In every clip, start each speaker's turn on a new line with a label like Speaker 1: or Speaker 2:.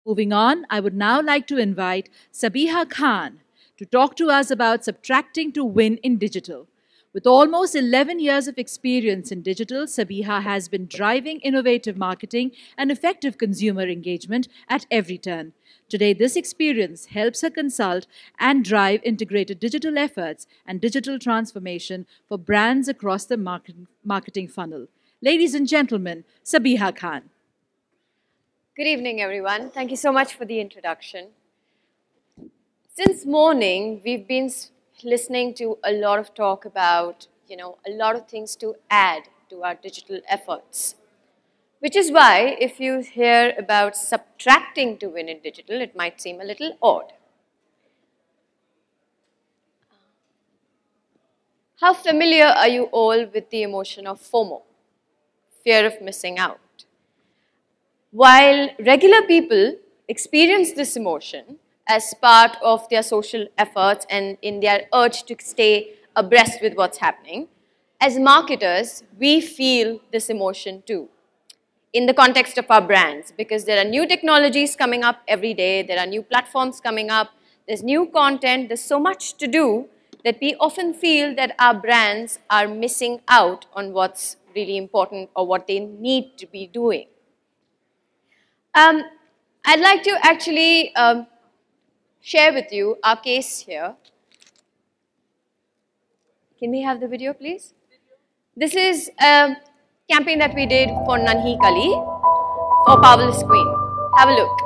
Speaker 1: Moving on, I would now like to invite Sabiha Khan to talk to us about subtracting to win in digital. With almost 11 years of experience in digital, Sabiha has been driving innovative marketing and effective consumer engagement at every turn. Today, this experience helps her consult and drive integrated digital efforts and digital transformation for brands across the marketing funnel. Ladies and gentlemen, Sabiha Khan.
Speaker 2: Good evening, everyone. Thank you so much for the introduction. Since morning, we've been listening to a lot of talk about, a lot of things to add to our digital efforts. Which is why, if you hear about subtracting to win in digital, it might seem a little odd. How familiar are you all with the emotion of FOMO, fear of missing out? While regular people experience this emotion as part of their social efforts and in their urge to stay abreast with what's happening, as marketers, we feel this emotion too in the context of our brands, because there are new technologies coming up every day, there are new platforms coming up, there's new content, there's so much to do that we often feel that our brands are missing out on what's really important or what they need to be doing. I'd like to actually share with you our case here. Can we have the video, please? This is a campaign that we did for Nanhi Kali for Powerless Queen. Have a look.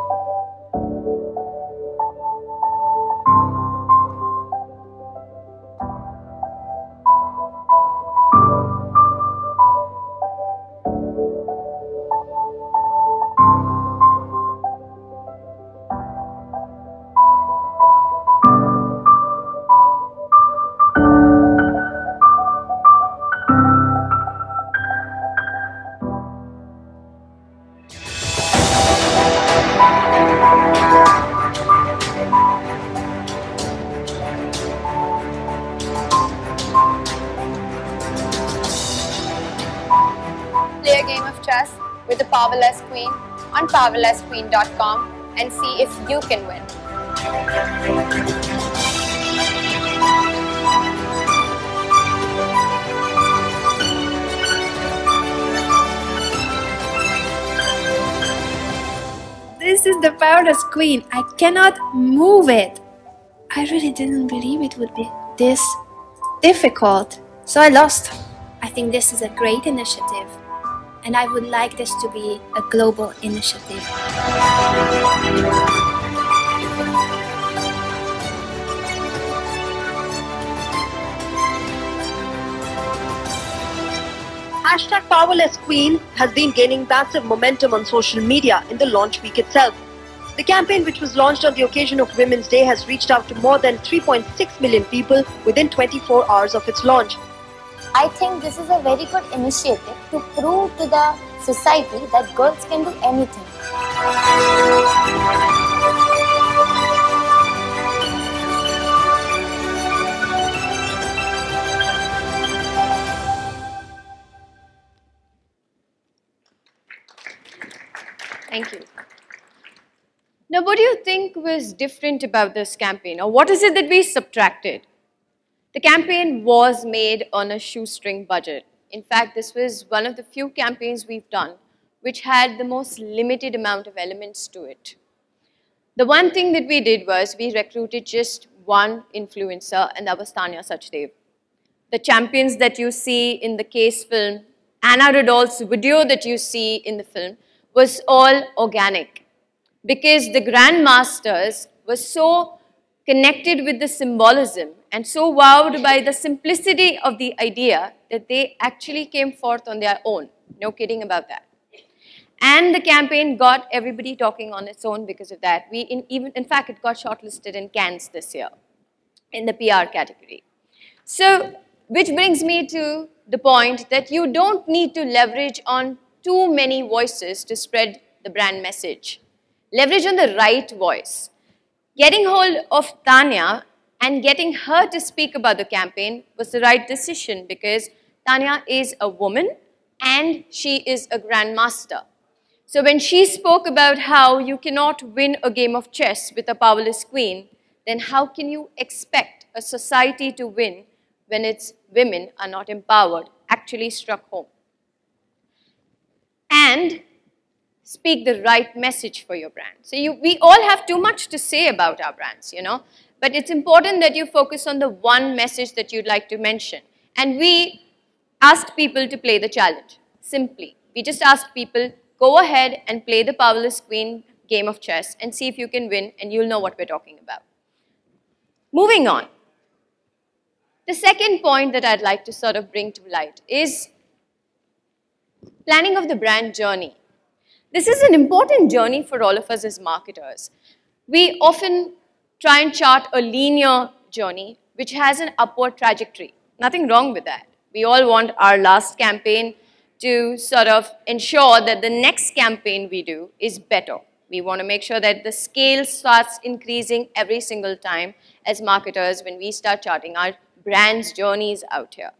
Speaker 2: Play a game of chess with the Powerless Queen on powerlessqueen.com and see if you can win.
Speaker 3: This is the Powerless Queen. I cannot move it. I really didn't believe it would be this difficult. So I lost. I think this is a great initiative. And I would like this to be a global initiative.
Speaker 4: Hashtag Powerless Queen has been gaining massive momentum on social media in the launch week itself. The campaign, which was launched on the occasion of Women's Day, has reached out to more than 3.6 million people within 24 hours of its launch.
Speaker 5: I think this is a very good initiative to prove to the society that girls can do anything.
Speaker 2: Thank you. Now, what do you think was different about this campaign, or what is it that we subtracted? The campaign was made on a shoestring budget. In fact, this was one of the few campaigns we've done which had the most limited amount of elements to it. The one thing that we did was we recruited just one influencer, and that was Tanya Sachdev. The champions that you see in the case film, Anna Rodolph's video that you see in the film, was all organic, because the grandmasters were so connected with the symbolism and so wowed by the simplicity of the idea that they actually came forth on their own. No kidding about that. And the campaign got everybody talking on its own because of that. In fact, it got shortlisted in Cannes this year in the PR category. So, which brings me to the point that you don't need to leverage on too many voices to spread the brand message. Leverage on the right voice. Getting hold of Tanya and getting her to speak about the campaign was the right decision, because Tanya is a woman and she is a grandmaster. So when she spoke about how you cannot win a game of chess with a powerless queen, then how can you expect a society to win when its women are not empowered, actually struck home. And speak the right message for your brand. So we all have too much to say about our brands, but it's important that you focus on the one message that you'd like to mention. And we asked people to play the challenge, simply. We just asked people, go ahead and play the powerless queen game of chess and see if you can win, and you'll know what we're talking about. Moving on. The second point that I'd like to sort of bring to light is planning of the brand journey. This is an important journey for all of us as marketers. We often try and chart a linear journey which has an upward trajectory. Nothing wrong with that. We all want our last campaign to sort of ensure that the next campaign we do is better. We want to make sure that the scale starts increasing every single time as marketers when we start charting our brand's journeys out here.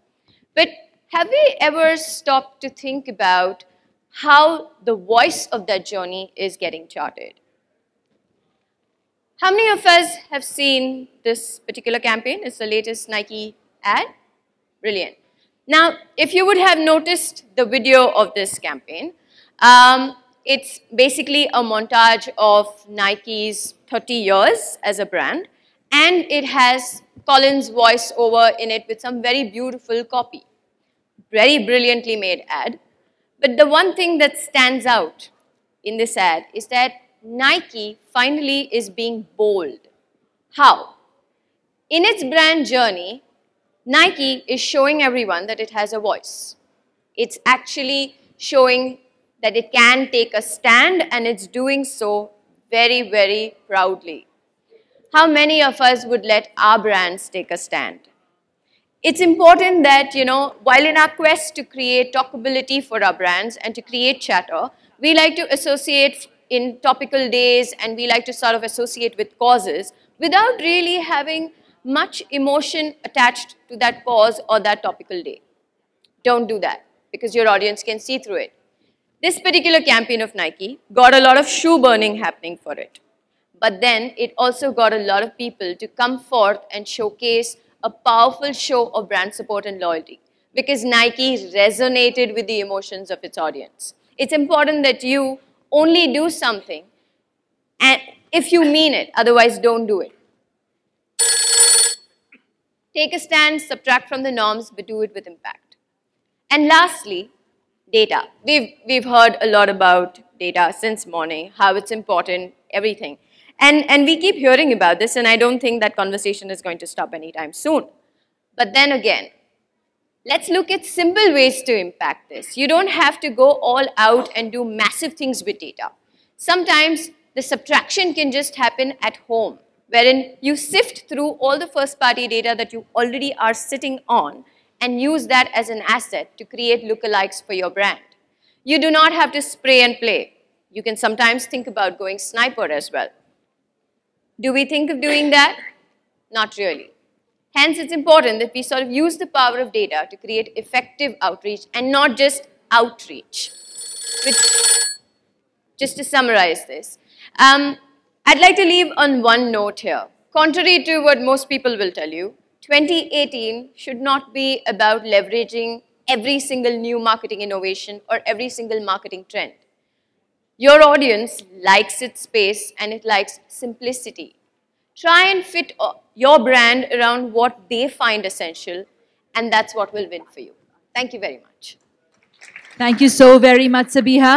Speaker 2: But have we ever stopped to think about how the voice of that journey is getting charted? How many of us have seen this particular campaign? It's the latest Nike ad. Brilliant. Now, if you would have noticed the video of this campaign, it's basically a montage of Nike's 30 years as a brand, and it has Colin's voiceover in it with some very beautiful copy. Very brilliantly made ad. But the one thing that stands out in this ad is that Nike finally is being bold. How? In its brand journey, Nike is showing everyone that it has a voice. It's actually showing that it can take a stand, and it's doing so very, very proudly. How many of us would let our brands take a stand? It's important that, while in our quest to create talkability for our brands and to create chatter, we like to associate in topical days, and we like to sort of associate with causes without really having much emotion attached to that cause or that topical day. Don't do that, because your audience can see through it. This particular campaign of Nike got a lot of shoe burning happening for it. But then it also got a lot of people to come forth and showcase a powerful show of brand support and loyalty, because Nike resonated with the emotions of its audience. It's important that you only do something and if you mean it, otherwise don't do it. Take a stand, subtract from the norms, but do it with impact. And lastly, data. We've heard a lot about data since morning, how it's important, everything. And we keep hearing about this, and I don't think that conversation is going to stop anytime soon. But then again, let's look at simple ways to impact this. You don't have to go all out and do massive things with data. Sometimes the subtraction can just happen at home, wherein you sift through all the first-party data that you already are sitting on and use that as an asset to create lookalikes for your brand. You do not have to spray and play. You can sometimes think about going sniper as well. Do we think of doing that? Not really. Hence, it's important that we sort of use the power of data to create effective outreach and not just outreach. Just to summarize this, I'd like to leave on one note here. Contrary to what most people will tell you, 2018 should not be about leveraging every single new marketing innovation or every single marketing trend. Your audience likes its space and it likes simplicity. Try and fit your brand around what they find essential, and that's what will win for you. Thank you very much.
Speaker 1: Thank you so very much, Sabiha.